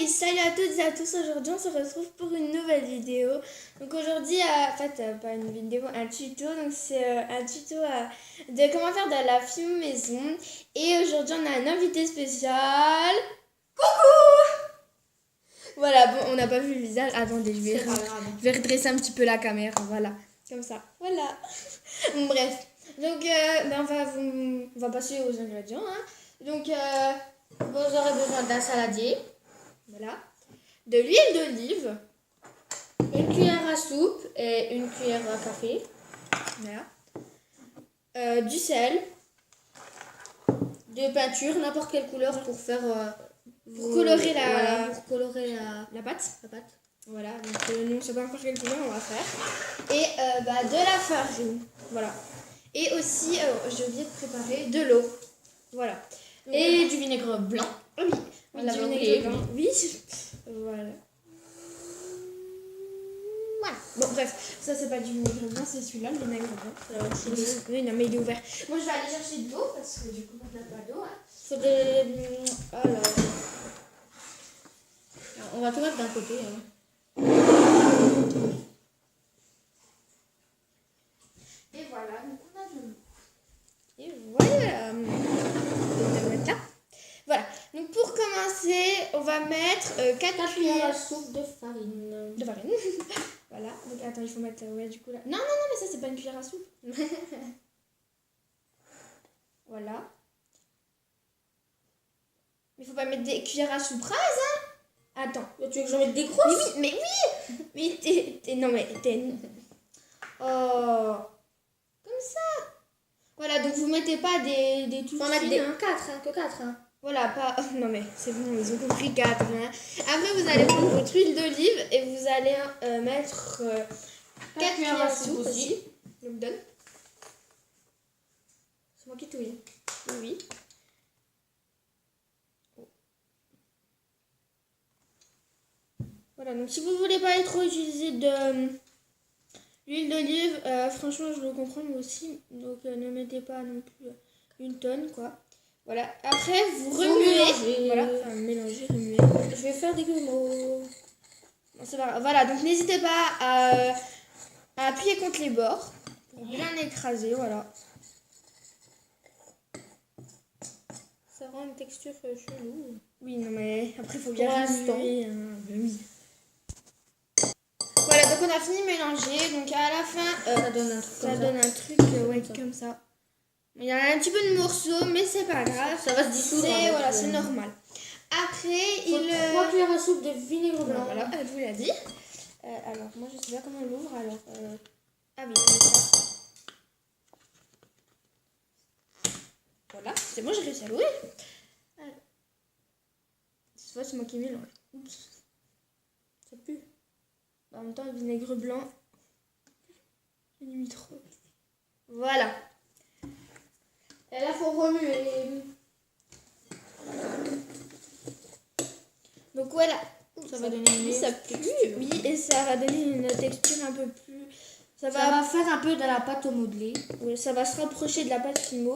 salut à toutes et à tous, aujourd'hui on se retrouve pour une nouvelle vidéo. Donc aujourd'hui, pas une vidéo, un tuto, donc c'est un tuto de comment faire de la fimo maison. Et aujourd'hui on a un invité spécial. Coucou! Voilà, bon on n'a pas vu le visage, attendez, je vais redresser un petit peu la caméra, voilà, comme ça, voilà. Bon, bref, donc on va passer aux ingrédients, hein. Donc vous aurez besoin d'un saladier. Voilà. De l'huile d'olive, une cuillère à soupe et une cuillère à café. Voilà. Du sel, de peinture, n'importe quelle couleur pour faire pour colorer la pâte. Voilà. Donc nous on sait pas encore quelle couleur on va faire. Et de la farine. Voilà. Et aussi j'ai oublié de préparer de l'eau. Voilà. Donc, et du vinaigre blanc. Oui. Du vinaigre blanc. Oui. Voilà. Bon bref, ça c'est pas du vinaigre blanc, c'est celui-là, le vinaigre blanc. Oui, non mais il est ouvert. Moi je vais aller chercher de l'eau parce que du coup on n'a pas d'eau. Hein. Alors, on va tout mettre d'un côté. Hein. Et voilà, donc on a de l'eau. Et voilà. On va mettre là. Voilà, donc pour commencer, on va mettre 4 cuillères à soupe de farine. Voilà, donc attends, il faut mettre du coup là. Non, mais ça c'est pas une cuillère à soupe. Voilà. Mais faut pas mettre des cuillères à soupe rases, hein. Attends. Tu veux que j'en mette des grosses? Mais oui. Non mais t'es... Oh. Comme ça. Voilà, donc vous mettez pas des tout. Faut en mettre des 4, hein, que 4. Hein. Voilà, pas... Non mais c'est bon, ils ont compris 4. Hein. Après, vous allez prendre votre huile d'olive et vous allez mettre 4 cuillères à soupe aussi. Donc donne. C'est moi qui touille. Oui. Voilà, donc si vous voulez pas trop utiliser de l'huile d'olive, franchement je le comprends moi aussi. Donc ne mettez pas non plus une tonne quoi. Voilà, après vous remuez. Voilà, enfin mélangez, remuez. Je vais faire des grumeaux. Bon, c'est pas grave. Voilà, donc n'hésitez pas à appuyer contre les bords pour bien écraser, voilà. Ça rend une texture chelou. Oui, non mais après il faut bien remuer. Oui. Voilà, donc on a fini de mélanger. Donc à la fin, ça donne un truc ouais, comme ça. Il y a un petit peu de morceaux, mais c'est pas grave. Ça va se dissoudre. Voilà, c'est normal. Après, 3 cuillères à soupe de vinaigre blanc. Voilà, elle vous l'a dit. Alors, moi je sais pas comment on l'ouvre. Alors, ah oui, ça. Voilà, c'est bon, j'ai réussi à l'ouvrir. Cette fois, c'est moi qui mélange. Oups. Ça pue. En même temps, le vinaigre blanc, j'ai mis trop. Voilà. Et là, il faut remuer. Donc voilà. Ça va donner une ça pue. Oui, et ça va donner une texture un peu plus... Ça va faire un peu de la pâte au modelé. Oui, ça va se rapprocher de la pâte fimo.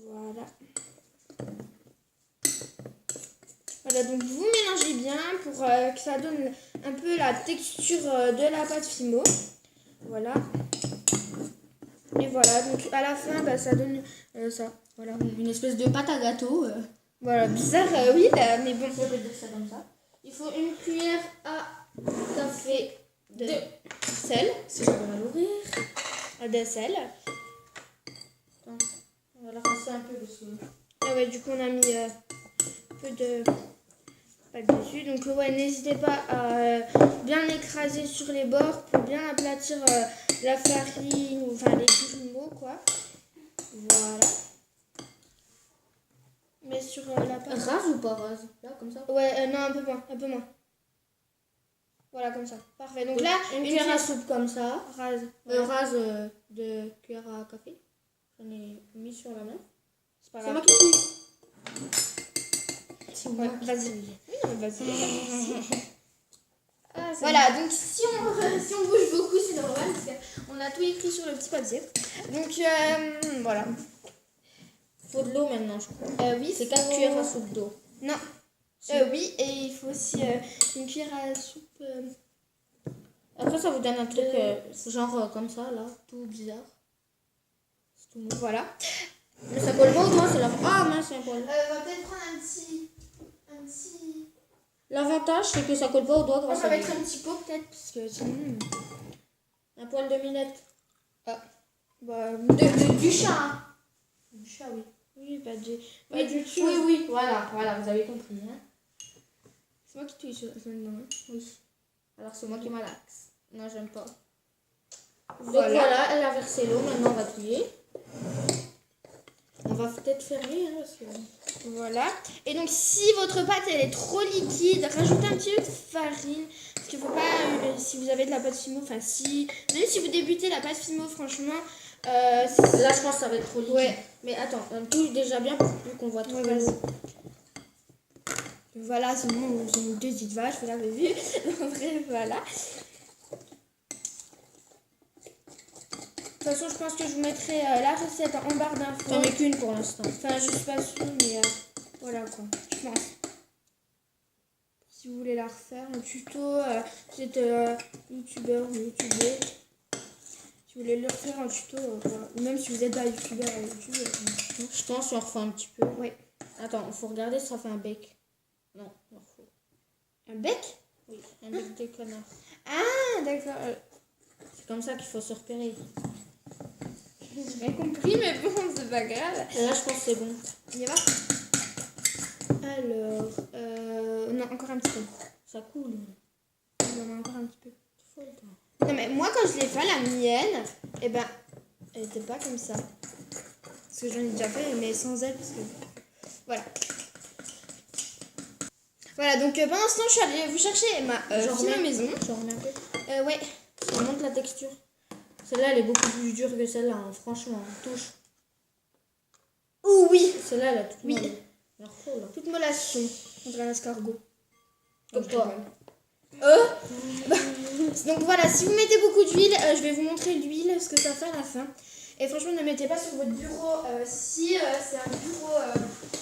Voilà. Voilà, donc vous mélangez bien pour que ça donne un peu la texture de la pâte fimo. Voilà. Et voilà, donc à la fin, ça donne ça. Voilà. Une espèce de pâte à gâteau. Voilà, bizarre, oui, mais bon. On peut dire ça comme ça. Il faut une cuillère à café de sel. C'est ça qu'on va l'ouvrir. De sel. Attends, on va la rincer un peu dessus. Ah ouais, du coup, on a mis un peu de pâte dessus. Donc, ouais, n'hésitez pas à bien écraser sur les bords pour bien aplatir la farine, enfin les grumeaux, quoi. Voilà. Mais sur la pâte. Rase ou pas rase? Là, comme ça? Ouais, non, un peu moins. Voilà, comme ça. Parfait. Donc là, une cuillère à soupe comme ça. Rase. Voilà. Rase de cuillère à café. J'en ai mis sur la main. C'est pas C'est grave. moi qui C'est moi. Vas-y. Oui, vas-y. Voilà, donc si on bouge beaucoup, c'est normal parce qu'on a tout écrit sur le petit papier. Donc voilà. faut de l'eau maintenant, je crois. Oui, C'est 4 cuillères à soupe d'eau. Non. Si. Oui, et il faut aussi une cuillère à soupe. Après, ça vous donne un truc genre comme ça, là, tout bizarre. C'est tout mou. Voilà. Mais ça colle pas au doigt, c'est la... Ah mince, c'est un poil. On va peut-être prendre un petit... L'avantage, c'est que ça colle pas au doigt On grâce va à mettre l'huile. un petit pot peut-être, parce que sinon... Un poil de minette. Bah, Du chat. Hein. Du chat, oui. oui, pas du... Oui, oui, voilà, vous avez compris. Hein. C'est moi qui touille sur dedans. Hein. Oui. Alors c'est moi qui malaxe. Non, j'aime pas. Voilà. Donc voilà, elle a versé l'eau, maintenant on va touiller. On va peut-être fermer, hein, parce que... Voilà. Et donc, si votre pâte elle est trop liquide, rajoutez un petit peu de farine. Parce qu'il faut pas, si vous avez de la pâte fimo, enfin si, même si vous débutez la pâte fimo, franchement, là je pense que ça va être trop liquide. Ouais. Mais attends, on touille déjà bien pour plus qu'on voit trop l'eau. Voilà, c'est bon, j'ai mis 2 petites vaches, vous l'avez vu. En vrai, voilà. De toute façon, je pense que je vous mettrai la recette en barre d'infos. J'en ai qu'une pour l'instant. Enfin, je suis pas sûre, mais voilà quoi, je pense. Si vous voulez la refaire, un tuto, vous êtes youtubeur ou youtubeuse. Si vous voulez le refaire en tuto, voilà. Ou même si vous êtes pas youtubeur ou youtubeuse. Je pense qu'on refait un petit peu. Oui. Attends, il faut regarder si ça fait un bec. Non, il en faut. Un bec? Oui, un bec de connard. Ah, d'accord. C'est comme ça qu'il faut se repérer. J'ai bien compris, mais bon, c'est pas grave. Et là, je pense que c'est bon. On y va? Alors, non, encore un petit peu. Ça coule. Non, encore un petit peu. Non, mais moi, quand je l'ai fait, la mienne, eh ben, elle était pas comme ça. Parce que j'en ai déjà fait, mais sans elle, parce que... Voilà. Voilà, donc pendant ce temps, je suis allée vous chercher ma fine maison. J'en remets un peu. Ouais. Ça monte la texture. Celle-là, elle est beaucoup plus dure que celle-là, hein. Franchement, touche. Oh oui. Celle-là, elle a toute Oui. molle. Elle est trop, là. Toute mollation. On dirait un escargot. Comme toi. Donc voilà, si vous mettez beaucoup d'huile, je vais vous montrer l'huile, ce que ça fait à la fin. Et franchement, ne mettez pas sur votre bureau. Si c'est un bureau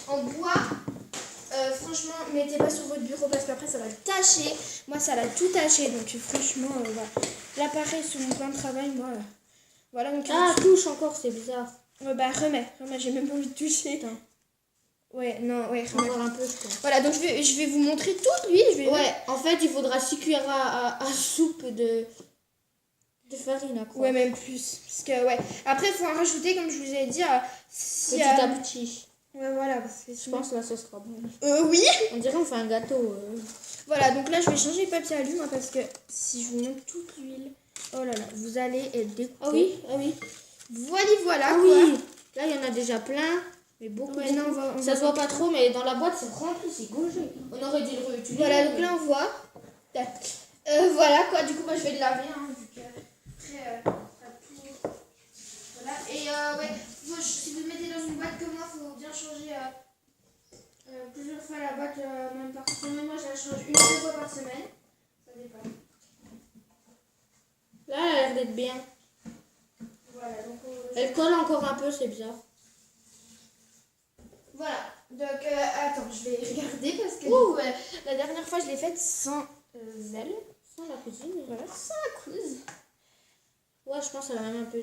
en bois, franchement, mettez pas sur votre bureau parce qu'après ça va tacher. Moi, ça l'a tout taché. Donc franchement, voilà. Là, pareil, sur mon plan de travail, moi. Voilà, donc. Ah, touche encore, c'est bizarre. Bah, remets, j'ai même pas envie de toucher. Putain. Ouais, non, ouais, remets. Encore un peu, je crois. Voilà, donc je vais vous montrer toute l'huile. Ouais, en fait, il faudra 6 cuillères à soupe de farine, à quoi. Ouais, même plus. Parce que, ouais. Après, il faut en rajouter, comme je vous ai dit, si, Petit à petit. Ouais, voilà. Parce que Je pense que là, ce sera bon. oui. On dirait qu'on fait un gâteau. Voilà, donc là, je vais changer le papier alu, moi, parce que si je vous montre toute l'huile, oh là là, vous allez être dégoûtés. Ah oui, ah oui. Voilà, Ah quoi. oui. Là, il y en a déjà plein. Mais beaucoup. Ouais, non, on ça va se voit pas trop, mais dans la boîte, c'est rempli, c'est gaugé. On aurait dû le réutiliser. Voilà, donc là, on voit. Voilà, quoi. Du coup, moi, je vais le laver, hein, vu que après, tout... Voilà. Et ouais, si vous le mettez dans une boîte comme moi, il faut bien changer plusieurs fois la boîte, même par semaine. Moi, je la change 1 ou 2 fois par semaine. Ça dépend. Là, elle a l'air d'être bien. Voilà, donc Elle colle encore un peu, c'est bizarre. voilà, donc attends, je vais regarder parce que du coup, la dernière fois je l'ai faite sans zèle. Sans la cuisine. Voilà, sans la couze. Ouais, je pense qu'elle a même un peu.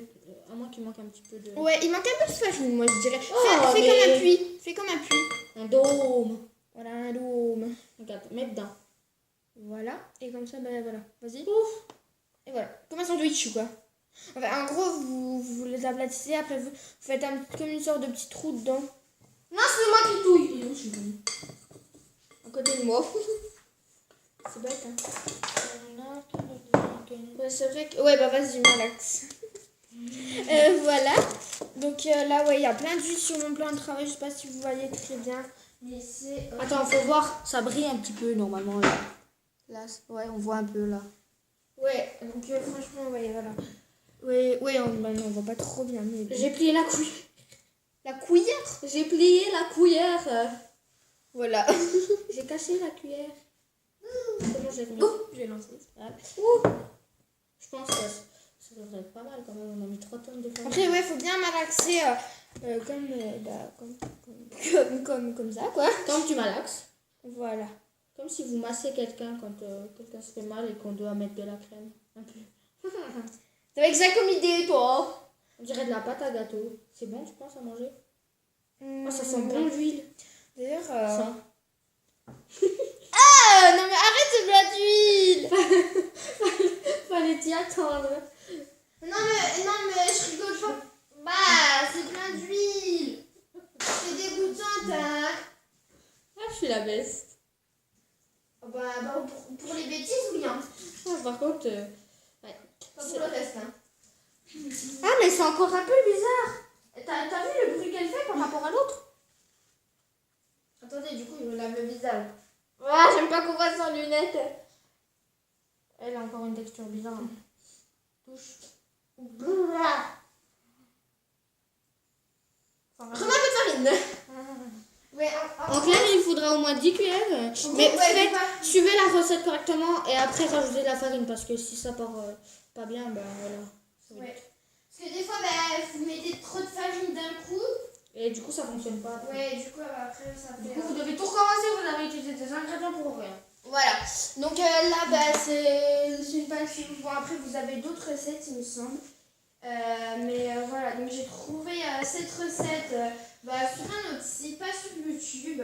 À moins qu'il manque un petit peu de. Ouais, il manque un peu de farine, moi je dirais. Oh, fais mais- comme un puits. Fais comme un puits. Un dôme. Voilà, un dôme. Regarde, mets dedans. Voilà, et comme ça, ben voilà, vas-y. Ouf. Et voilà, comme un sandwich quoi. Enfin, en gros, vous les aplatissez, après vous faites comme une sorte de petit trou dedans. Non, c'est moi qui touille. Et où je suis venue. À côté de moi. C'est bête, hein. Ouais, c'est vrai que... Ouais, bah vas-y, malaxe. Voilà. Donc là, ouais, il y a plein d'huile sur mon plan de travail. Je sais pas si vous voyez très bien. Mais c'est... Attends, faut voir. Ça brille un petit peu normalement là. Là, ouais, on voit un peu là. Ouais, donc franchement, ouais, voilà. Ouais, on voit pas trop bien. Mais... J'ai plié la cuillère. La cuillère. J'ai plié la cuillère. Voilà. J'ai caché la cuillère. Comment j'ai remis? Je vais lancer. Je pense que ça devrait être pas mal quand même. On a mis 3 tonnes de farine. Après, ouais, faut bien malaxer Comme ça, quoi. Comme tu malaxes. Voilà. Comme si vous massez quelqu'un quand quelqu'un se fait mal et qu'on doit mettre de la crème. Un peu. T'avais que ça comme idée, toi. On dirait de la pâte à gâteau. C'est bon, tu penses, à manger? Oh, ça sent bon bon l'huile. D'ailleurs... Ça. Ah, non mais arrête ce plat d'huile. Fallait t'y attendre. Non mais je rigole pas. Bah, c'est plein d'huile. C'est dégoûtant, hein. Ah, je suis la best. Bah pour les bêtises, oui, hein. Ah, par contre, Pas pour le reste, hein. ah, mais c'est encore un peu bizarre. T'as vu le bruit qu'elle fait par rapport à l'autre? Attendez, du coup, il me lave le visage. Ah, j'aime pas qu'on voit sans lunettes. Elle a encore une texture bizarre. Hein. Touche. Prends un peu de farine. Ouais, En clair, il faudra au moins 10 cuillères. Mais suivez la recette correctement et après rajoutez de la farine parce que si ça part pas bien, ben voilà. Ouais. Parce que des fois, vous mettez trop de farine d'un coup. Et du coup, ça fonctionne pas. Ouais, du coup, après, ça fait... Du coup, vous devez tout recommencer, vous avez utilisé des ingrédients pour rien. Voilà. Donc là, c'est une pâte. Bon, après, vous avez d'autres recettes, il me semble. Mais voilà, donc j'ai trouvé cette recette sur un autre site, pas sur YouTube.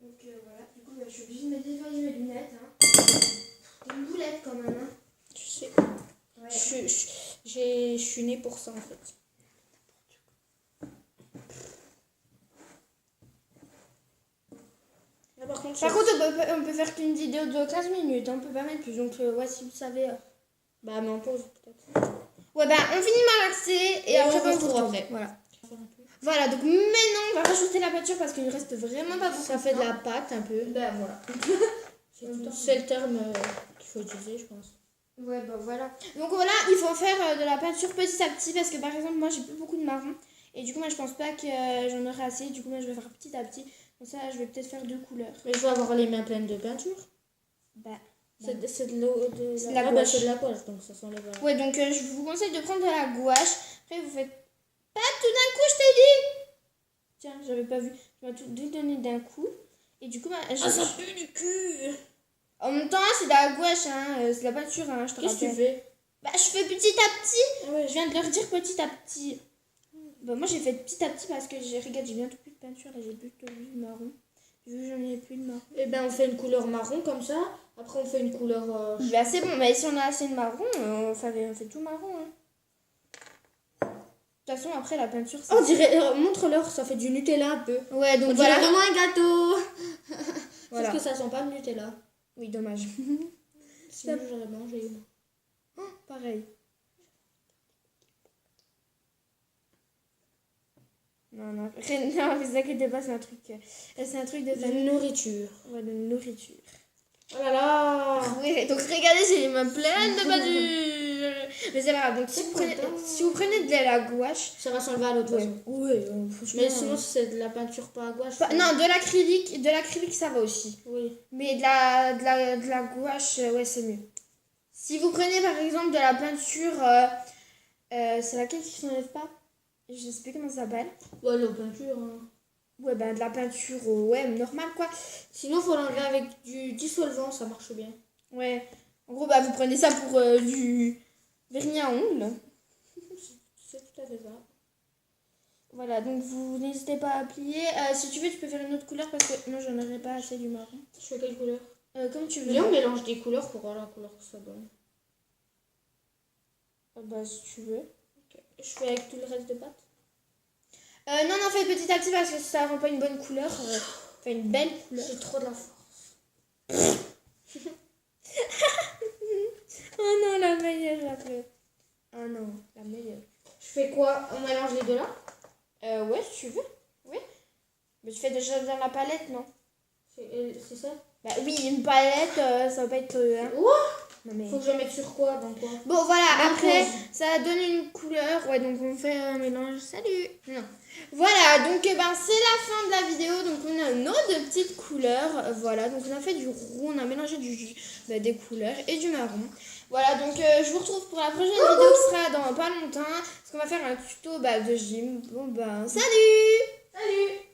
Donc voilà, du coup, je suis obligée de me défaire mes lunettes. Hein. C'est une boulette quand même. Hein. Tu sais. Ouais. Je suis née pour ça en fait. Là, par contre, on peut faire qu'une vidéo de 15 minutes, hein, on peut pas mettre plus. Donc, ouais, si vous savez. bah, mais en pause peut-être. Ouais, on finit malaxer et après, on se retrouve après. Voilà. Voilà, donc maintenant, on va rajouter la pâture parce qu'il ne reste vraiment pas beaucoup. Ça fait de la pâte un peu. Ben voilà. C'est le terme qu'il faut utiliser, je pense. Ouais, voilà. Donc voilà, il faut faire de la peinture petit à petit parce que par exemple, moi j'ai plus beaucoup de marron et du coup, moi je pense pas que j'en aurai assez. Du coup, moi je vais faire petit à petit. Comme ça, je vais peut-être faire 2 couleurs. Mais je vais avoir les mains pleines de peinture. C'est de l'eau de la gouache. C'est de la gouache, donc ça s'enlève. Ouais, donc je vous conseille de prendre de la gouache. Après, vous faites pas tout d'un coup, je t'ai dit. Tiens, j'avais pas vu. Je vais tout donner d'un coup. Et du coup, ça pue du cul. En même temps, c'est de la gouache, hein. C'est de la peinture, hein, je te Qu'est-ce que tu rappelle. fais? Je fais petit à petit. Ah ouais. Je viens de leur dire petit à petit. Moi, j'ai fait petit à petit parce que regarde, j'ai bientôt plus de peinture. Là, j'ai plus de marron. Vu que j'en ai plus de marron. Et on fait une couleur marron comme ça. Après, on fait une couleur. C'est bon, mais si on a assez de marron, on fait tout marron. Hein. De toute façon, après, la peinture, c'est... On dirait. Montre-leur, ça fait du Nutella un peu. Ouais, donc on voilà. dirait vraiment un gâteau. Voilà. Sauf que ça sent pas le Nutella. Oui, dommage. Sinon, j'aurais mangé. Pareil. Non, vous inquiétez pas, c'est un truc de famille. De nourriture. Ouais, de nourriture. Oh là là. Oui, donc regardez, j'ai les mains pleines de pâture. Mais c'est pas grave, donc si vous prenez de la gouache... Ça va s'enlever à l'autre façon. Ouais, franchement... Mais sinon, c'est de la peinture pas à gouache. Non, de l'acrylique, ça va aussi. Oui. Mais de la gouache, ouais, c'est mieux. Si vous prenez par exemple de la peinture... c'est laquelle qui s'enlève pas? Je sais plus comment ça s'appelle. Ouais, la peinture. Hein. Ouais, de la peinture, normale, quoi. Sinon, faut l'enlever avec du dissolvant, ça marche bien. Ouais. En gros, vous prenez ça pour du vernis à ongles. C'est tout à fait ça. Voilà, donc vous n'hésitez pas à plier. Si tu veux, tu peux faire une autre couleur parce que moi, j'en aurais pas assez du marron. Je fais quelle couleur? Comme tu veux. Viens, on mélange des couleurs pour voir la couleur que ça donne. Si tu veux. Okay. Je fais avec tout le reste de pâte? Non, fais petit à petit parce que ça rend pas une bonne couleur. Enfin, une belle couleur. J'ai trop de la force. Oh non, la meilleure, la plus. Oh non, la meilleure. Je fais quoi? On mélange les deux là? Ouais, si tu veux. Oui. Mais tu fais déjà dans la palette, non? C'est ça? Oui, une palette, ça va pas être... Ouah! Non, mais... Faut que je mette sur quoi, dans quoi? Bon voilà, après pause. ça donne une couleur, ouais donc on fait un mélange, salut. Non. Voilà, donc c'est la fin de la vidéo, donc on a une autre petite couleur, voilà, donc on a fait du roux, on a mélangé des couleurs et du marron. Voilà, donc je vous retrouve pour la prochaine vidéo qui sera dans pas longtemps, parce qu'on va faire un tuto de gym. Bon salut. Salut!